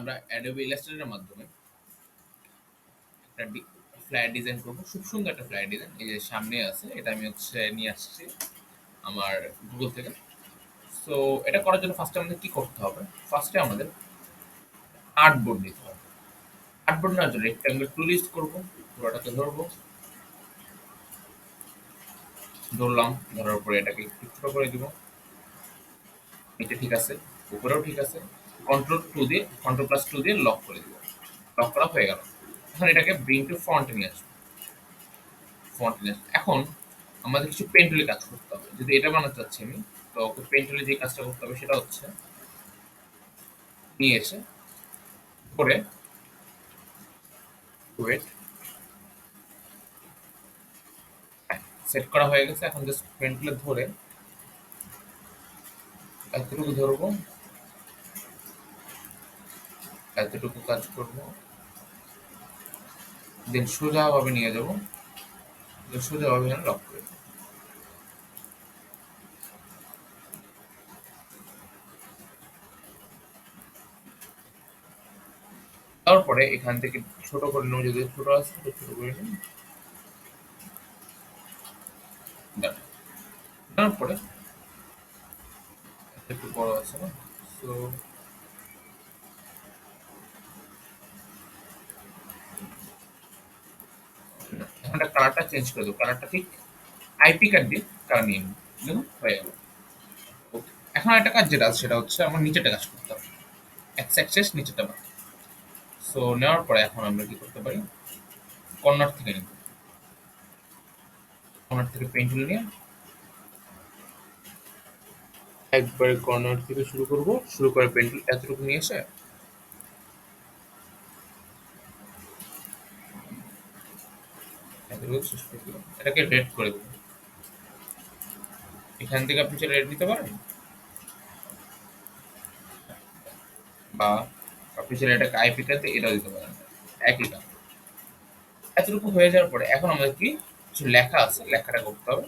আমরা Adobe Illustrator এর মাধ্যমে একটা ফ্ল্যাট ডিজাইন করবো। খুব সুন্দর একটা ফ্ল্যাট ডিজাইন, এই যে সামনে আছে, এটা আমি নিয়ে আসছি আমার গুগল থেকে। সো এটা করার জন্য ফার্স্টে আমাদের কি করতে হবে? ফার্স্টে আমাদের আর্টবোর্ড নিতে হবে। আর্টবোর্ড নেওয়ার জন্য রেক্ট্যাঙ্গেল টুল ইউজ করবো, পুরোটাকে ধরবো, ধরলাম, ধরার পরে এটাকে একটু ছোট করে দিব। এটা ঠিক আছে, উপরেও ঠিক আছে। কন্ট্রোল+2 দিয়ে লক করে দিব। লক করা হয়ে গেল। এখন এটাকে ব্রিং টু ফ্রন্টে নিয়ে আসবো। এখন আমাদের কিছু পেন টুলে কাজ করতে হবে। যদি এটা বানাতে চাচ্ছি আমি, তো পেন টুলে যে কাজটা করতে হবে সেটা হচ্ছে নিয়ে এসে করে ওয়েট সেট করা হয়ে গেছে। এখন জাস্ট পেন টুলে ধরে এতটুকু ধরবো, এতটুকু কাজ করবো, দেন সোজাভাবে নিয়ে যাবো, সোজাভাবে এখানে লক করে দেবো। তারপরে এখান থেকে ছোট করে নেবো, যদি ছোট আছে তো ছোট করে নিই। তারপরে একটু বড় আছে না, তো এখানটা কালারটা চেঞ্জ করে দেবো। কালারটা ঠিক আইপি কার্ড দিয়ে কালার নিয়ে নিই, দেখুন হয়ে গেল। ওকে, এখন একটা কাজ যেটা আছে সেটা হচ্ছে আমার নিচেটা কাজ করতে হবে, এক্স অ্যাক্সেস নিচেটা বাকি। সো নেওয়ার পরে এখন আমরা কি করতে পারি, কর্নার থেকে নিব, কর্নার থেকে পেন্সিল নিয়ে একবারে কর্নার থেকে শুরু করব, শুরু করে পেন্সিল এতটুকু নিয়ে এসে এতটুকু শেষ করে দিলাম। এটাকে রেড করে দেবো। এখান থেকে আপনি চাইলে রেড নিতে পারেন, বা আপনি চাইলে এটাকে আইপিটাতে এটাও দিতে পারেন, একই কাজ। এতটুকু হয়ে যাওয়ার পরে এখন আমাদের কি কিছু লেখা আছে, লেখাটা করতে হবে।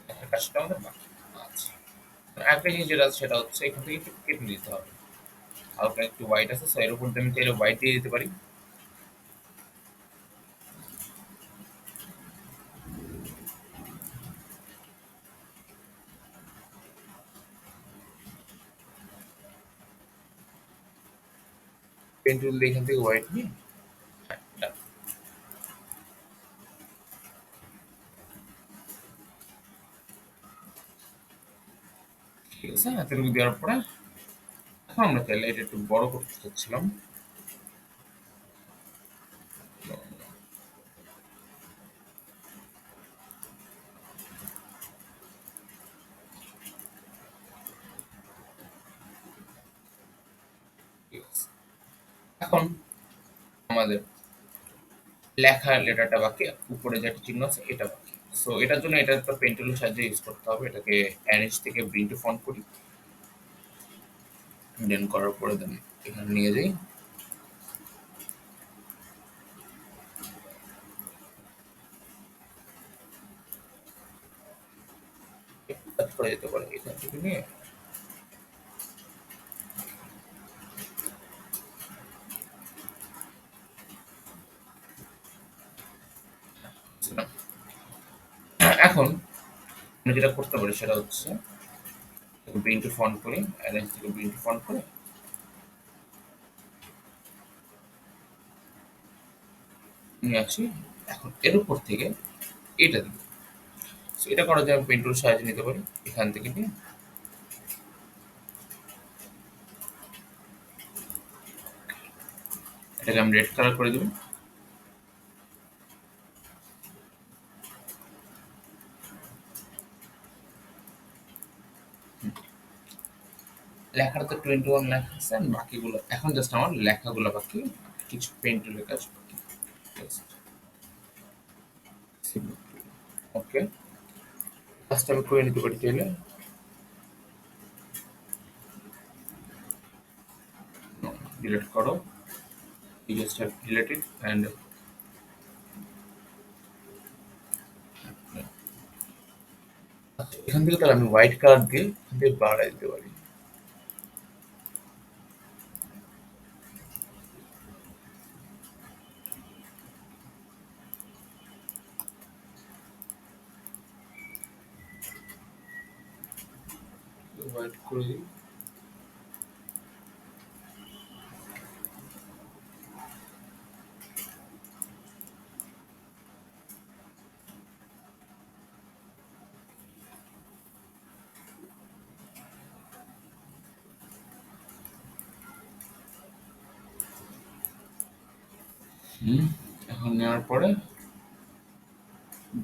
লেখার কাজটা আমাদের বাকি আছে। আরেকটা জিনিস যেটা আছে সেটা হচ্ছে এখান থেকে একটু কেটে নিতে হবে। হালকা একটু হোয়াইট আছে, সো এর উপর দিয়ে আমি চাইলে হোয়াইট দিয়ে দিতে পারি। পেন টুল দিয়ে এখান থেকে হোয়াইট নিয়ে, হ্যাঁ, done। ঠিক আছে, এতটুকু দেওয়ার পরে এখন আমরা চাইলে এটা একটু বড় করতে চাচ্ছিলাম। ঠিক আছে, এখন আমাদের লেখার লেটারটা বাকি, উপরে যেটা চিহ্ন আছে এটা বাকি। সো এটার জন্য এটা একটা পেন টুলের সাহায্যে ইউজ করতে হবে। এটাকে অ্যারেঞ্জ থেকে ব্রিং টু ফন্ট করি, দেন করার পরে দেন এখানে নিয়ে যাই, একটু কাজ করা যেতে পারে এখান থেকে নিয়ে এখন আমরা যেটা করতে পারি সেটা হচ্ছে ব্রিং টু ফন্ট করি, অ্যারেঞ্জ থেকে ব্রিং টু ফন্ট করে নিয়ে আসি। এখন এর উপর থেকে এটা দিই। সো এটা করা যায়, আমি পেন টুলের সাহায্যে নিতে পারি, এখান থেকে নিয়ে এটাকে আমি রেড কালার করে দেবো। লেখাটা তো 21 লেখা আছে, আর বাকিগুলো এখন জাস্ট আমার লেখাগুলো বাকি, কিছু পেন টুলের কাজ বাকি। ওকে, কাজটা আমি করে নিতে পারি চাইলে। ডিলিট করো, you just have deleted and এখান থেকে তাহলে আমি হোয়াইট কালার দিয়ে বাড়াই দিতে পারি। হোয়াইট করে দিই। হুম, এখন নেওয়ার পরে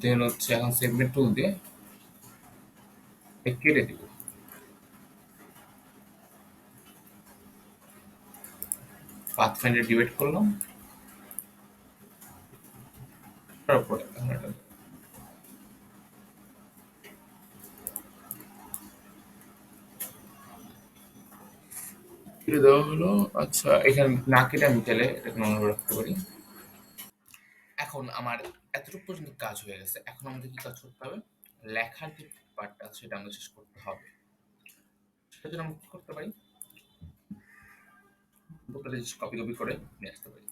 দেন হচ্ছে এখন সেগমেন্ট টুল দিয়ে কেটে দিব। পাথ ফাইন্ডার ডিভাইড করলাম, তারপরে এখন এটা কেটে দেওয়া হলো। আচ্ছা, এখানে না কেটে আমি চাইলে এটাকে নর্মাল রাখতে পারি। এখন আমার এতটুকু পর্যন্ত কাজ হয়ে গেছে। এখন আমাদের কি কাজ করতে হবে? লেখার যে পার্টটা আছে সেটা আমাদের শেষ করতে হবে। সেটার জন্য আমরা কি করতে পারি? বুকটা জাস্ট কপি কপি করে নিয়ে আসতে পারি।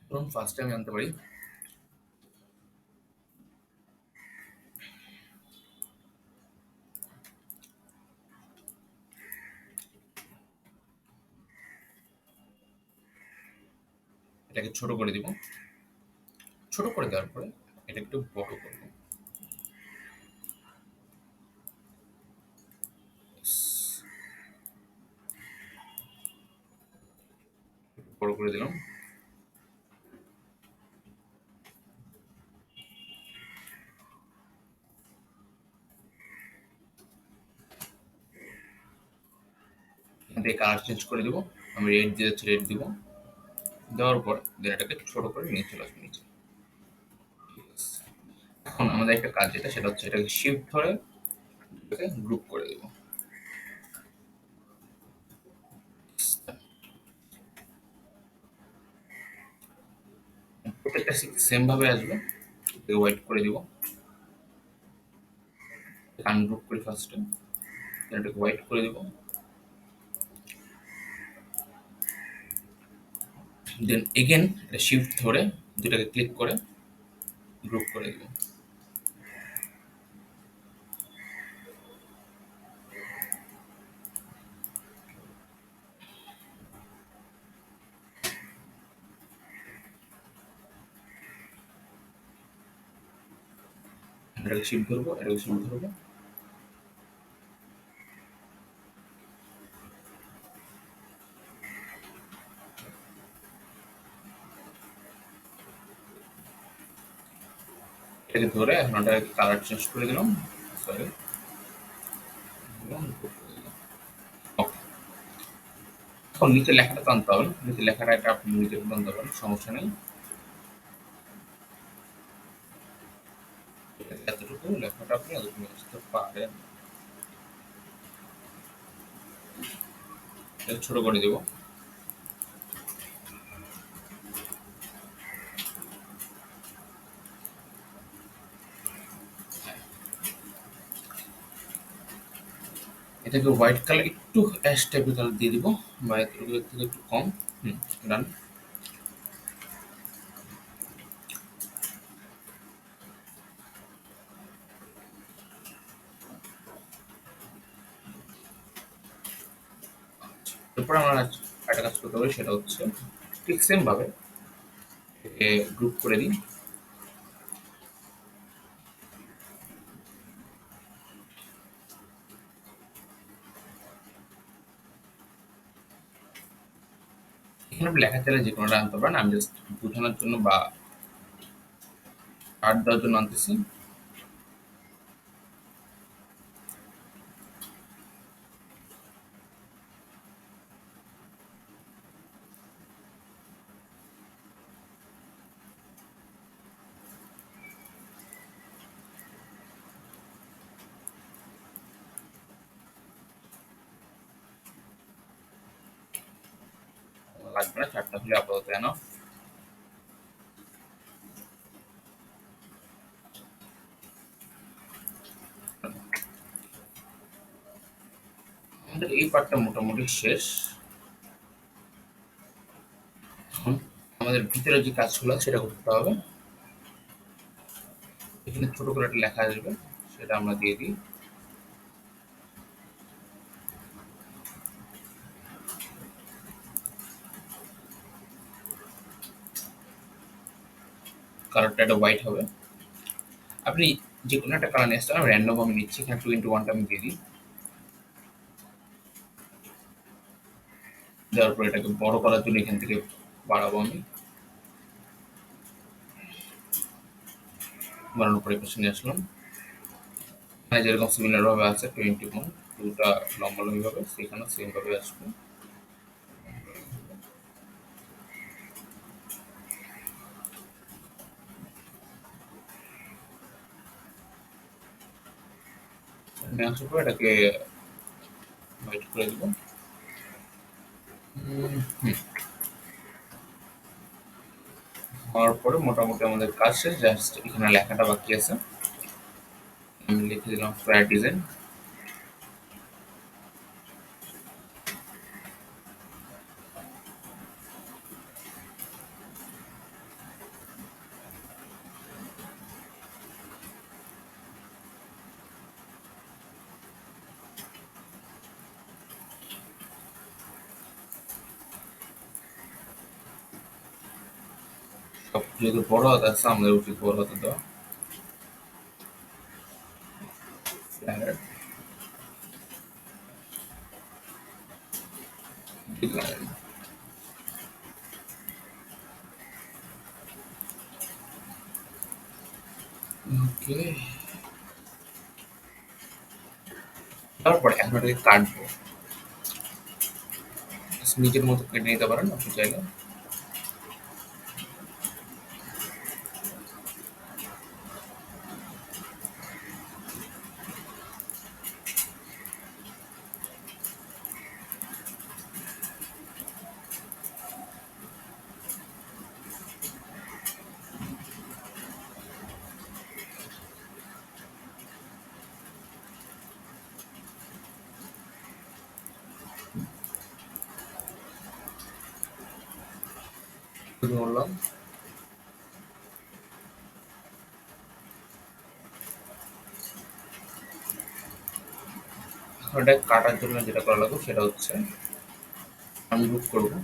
ধরুন ফার্স্টে আমি আনতে পারি এটাকে ছোট করে দিব। ছোট করে দেওয়ার পরে এটা একটু বড় করব। বড় করে দিলাম। এখান থেকে কালার চেঞ্জ করে দিব। আমি রেড দিয়ে যাচ্ছি, রেড দিব। দেওয়ার পর দেন এটাকে ছোট করে নিয়ে চলে আসবো নিচে। ঠিক আছে। এখন আমাদের একটা কাজ যেটা সেটা হচ্ছে এটাকে শিফট ধরে এটাকে গ্রুপ করে দেব। প্রত্যেকটা সেম ভাবে আসবে। হোয়াইট করে দিব। আনগ্রুপ করি ফার্স্টে, দেন এটাকে হোয়াইট করে দিব। দেন এগেন এটা শিফট ধরে দুটাকে ক্লিক করে গ্রুপ করে দিব। এটাকে শিফট ধরবো, এটাকে শিফট ধরবো। এটাকে ধরে এখন ওটাকে কালার চেঞ্জ করে দিলাম। সরি, ওকে। এখন নিচে লেখাটা তো আনতে হবে। নিচে লেখাটা এটা আপনি নিচে আনতে পারেন, সমস্যা নেই। এতটুকু লেখাটা আপনি এতটুকু আসতে পারেন। এটা ছোট করে দেবো। এটাকে হোয়াইট কালার একটু অ্যাশ টাইপের কালার দিয়ে দিব, বা এতটুকু এর থেকে একটু কম। হুম, ডান। এরপর আমরা একটা কাজ করতে পারি, সেটা হচ্ছে ঠিক সেম ভাবে এটাকে গ্রুপ করে দিই। এখানে আপনি লেখা চাইলে যে কোনোটা আনতে পারেন। আমি জাস্ট বোঝানোর জন্য বা কার্ড দেওয়ার জন্য আনতেছি। লাগবে না, চারটা হলে আপাতত এনাফ। আমাদের এই পার্টটা মোটামুটি শেষ। এখন আমাদের ভিতরে যে কাজগুলো আছে সেটা করতে হবে। এখানে ছোট করে একটা লেখা আসবে, সেটা আমরা দিয়ে দিই। কালারটা একটা হোয়াইট হবে। আপনি যে কোনো একটা কালার নিয়ে আসতে, আমি র্যান্ডম আমি নিচ্ছি, এখানে 2:1 টা আমি দিয়ে দিই। দেওয়ার পর এটাকে বড় করার জন্য এখান থেকে বাড়াবো আমি। বাড়ানোর পরে পাশে নিয়ে আসলাম। এখানে যেরকম সিমিলার ভাবে আছে 21, দুটা লম্বালম্বি ভাবে, সেখানেও সেম ভাবে আসবে। নিয়ে আসার পর এটাকে হোয়াইট করে দিব। হওয়ার পরে মোটামুটি আমাদের কাজ শেষ, জাস্ট এখানে লেখাটা বাকি আছে। আমি লিখে দিলাম ফ্ল্যাট ডিজাইন। সব যেহেতু বড় হাত আছে, আমাদের উচিত বড় হাতে দেওয়া। Flat design. ওকে, তারপরে এখন এটাকে কাটবো। নিজের মতো কেটে নিতে পারেন আপনি চাইলে। বললাম এখন এটা কাটার জন্য যেটা করা লাগবে সেটা হচ্ছে আনগ্রুপ করবো।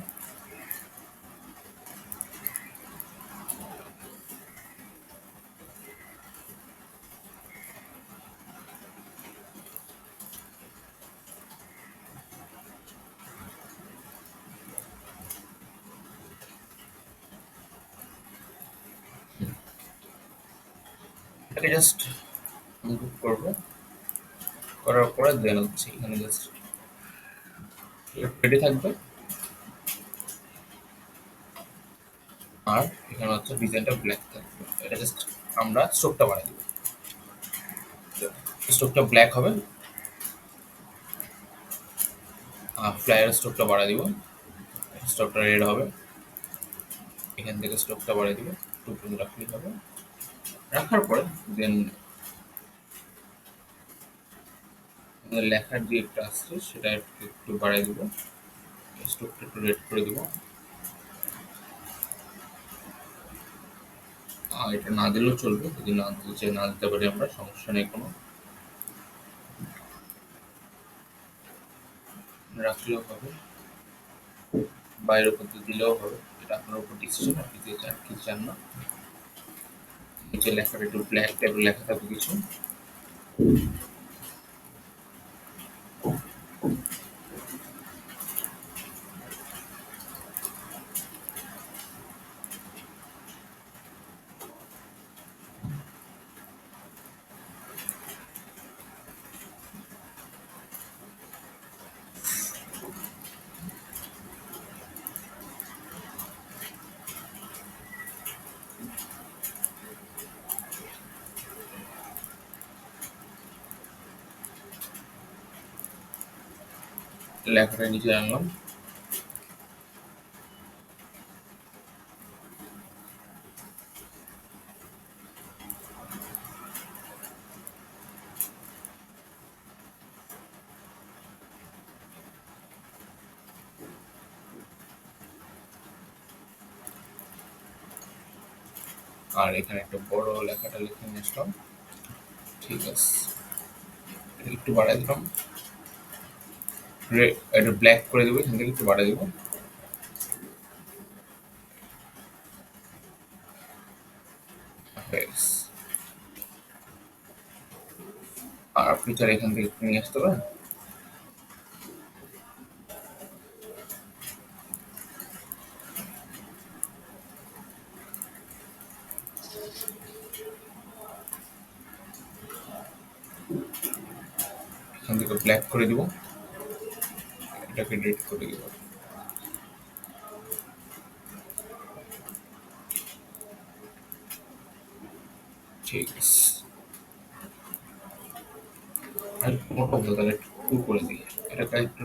এটাকে জাস্ট আনগ্রুপ করবো। করার পরে দেন হচ্ছে এখানে জাস্ট রেডি থাকবে। আর এখানে হচ্ছে ডিজাইনটা ব্ল্যাক থাকবে। এটা জাস্ট আমরা স্ট্রোকটা বাড়াই দিব। স্ট্রোকটা ব্ল্যাক হবে। ফ্লায়ার স্ট্রোকটা বাড়াই দিব। স্ট্রোকটা রেড হবে। এখান থেকে স্ট্রোকটা বাড়াই দিব, টুকটুক রাখলেই হবে। রাখার পরে দেন লেখার যে একটা আসছে সেটা একটু বাড়াই দিব। স্ট্রোকটা একটু রেড করে দিব। এটা না দিলেও চলবে, যদি না দিতে চাই না দিতে পারি আমরা, সমস্যা নেই কোনো। রাখলেও হবে, বাইরের উপর দিয়ে দিলেও হবে, এটা আপনার উপর ডিসিশন, আপনি দিতে চান কি চান না। নিচে লেখাটা একটু ব্ল্যাক টাইপের লেখা থাকবে কিছু। লেখাটা নিচে আনলাম। আর এখানে একটা বড় লেখাটা লিখে নিয়ে আসলাম। ঠিক আছে, এটা একটু বাড়াই দিলাম। এটা ব্ল্যাক করে দেবো, এখান থেকে একটু বাড়াই দেবো। ব্যাস। আর আপনি চাইলে এখান থেকে একটু নিয়ে আসতে পারেন। এখান থেকে ব্ল্যাক করে দিব, এটাকে রেড করে দিব। ঠিক আছে। আর মোটা হতো তাহলে একটু করে দিই, এটাকে একটু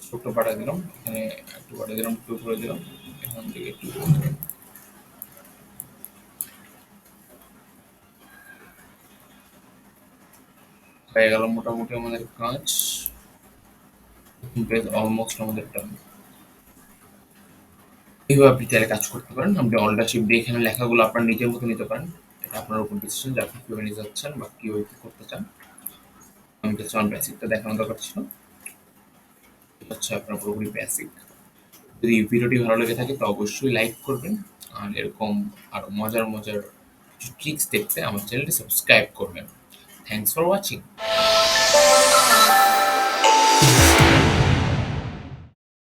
ছোট্ট বাড়া দিলাম, এখানে একটু বাড়া দিলাম, একটু করে দিলাম, এখান থেকে একটু করে দিলাম। হয়ে গেল মোটামুটি আমাদের কাজ। বেশ অলমোস্ট আমাদের done। এইভাবে আপনি চাইলে কাজ করতে পারেন। আপনি অল্টার শিফট দিয়ে এখানে লেখাগুলো আপনার নিজের মতো নিতে পারেন। এটা আপনার উপর ডিসিশন যে আপনি কিভাবে নিতে চাচ্ছেন বা কিভাবে কি করতে চান। আমি জাস্ট আমার বেসিকটা দেখানো দরকার ছিল। এটা হচ্ছে আপনার পুরোপুরি বেসিক। যদি ভিডিওটি ভালো লেগে থাকে তো অবশ্যই লাইক করবেন। আর এরকম আরো মজার মজার কিছু ট্রিক্স দেখতে আমার চ্যানেলটি সাবস্ক্রাইব করবেন। Thanks for watching.